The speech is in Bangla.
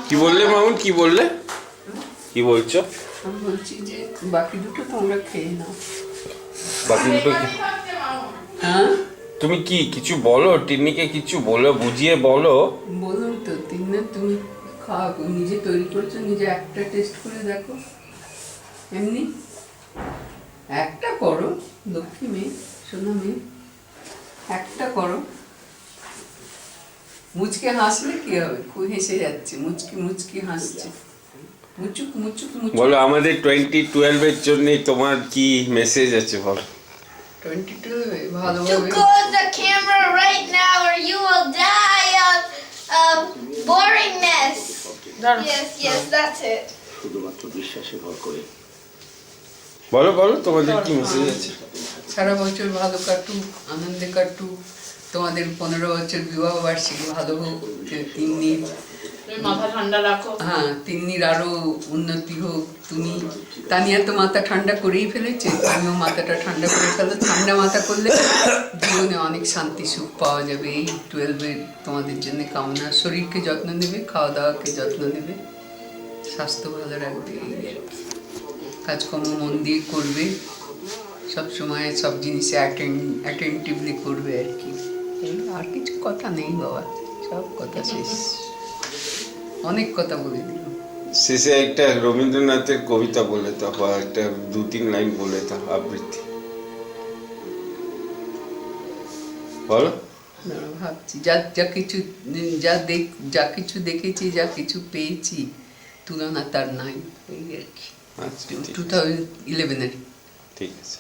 কি বললে মামুন, কি বললে, কি বলছো? আমি বলছি যে বাকি দুটো তোমরা খেয়ে নাও। বাকি দুটো কি? হ্যাঁ তুমি কি কিছু বলো, টিন্নিকে কিছু বলো, বুঝিয়ে বলো। বলুন তো, তিনজন তুমি খাওয়াবো, নিজে তৈরি করেছো, নিজে একটা টেস্ট করে দেখো। এমনি একটা করো, লক্ষ্মী মেয়ে, সোনা মেয়ে, একটা করো। মুচকে হাসলে কি হবে? খুব হেসে যাচ্ছে, মুচকি মুচকি হাসছে, মুচুক মুচুক মুচুক। বলো আমাদের 2012 এর জন্য তোমার কি মেসেজ আছে বলো। 22 To ভালোভাবে close the camera right now or you will die of boringness. Yes, that's it. শুধুমাত্র বিশ্বাসে ভর করে বলো বলো তোমাদের কি মেসেজ আছে। সারা বছর ভালো কাটুক, আনন্দে কাটুক, তোমাদের 15 বছর বিবাহ বার্ষিকী ভালো হোক, তিন্নির তুমি মাথা ঠান্ডা রাখো। হ্যাঁ তিন্নির আরো উন্নতি হোক। তুমি তানিয়া তো মাথা ঠান্ডা করেই ফেলেছে, তুমিও মাথাটা ঠান্ডা করে ফেলো। ঠান্ডা মাথা করলে জীবনে অনেক শান্তি সুখ পাওয়া যাবে। এই 12-এর তোমাদের জন্য কামনা। শরীরকে যত্ন নেবে, খাওয়া দাওয়াকে যত্ন নেবে, স্বাস্থ্য ভালো রাখবে, কাজকর্ম মন দিয়ে করবে, সবসময় সব জিনিসে অ্যাটেন্টিভলি করবে আর কি। এই আর কিছু কথা নেই বাবা, সব কথা শেষ, অনেক কথা বলে দিল। শেষে একটা রবীন্দ্রনাথের কবিতা বলে দাও, বা একটা 2-3 লাইন বলে দাও আবৃত্তি বলো। ভাবছি যা কিছু দেখেছি, যা কিছু পেয়েছি, তুলনা তার নাই, এই আর কি। আচ্ছা ঠিক আছে, 2011-এর ঠিক আছে।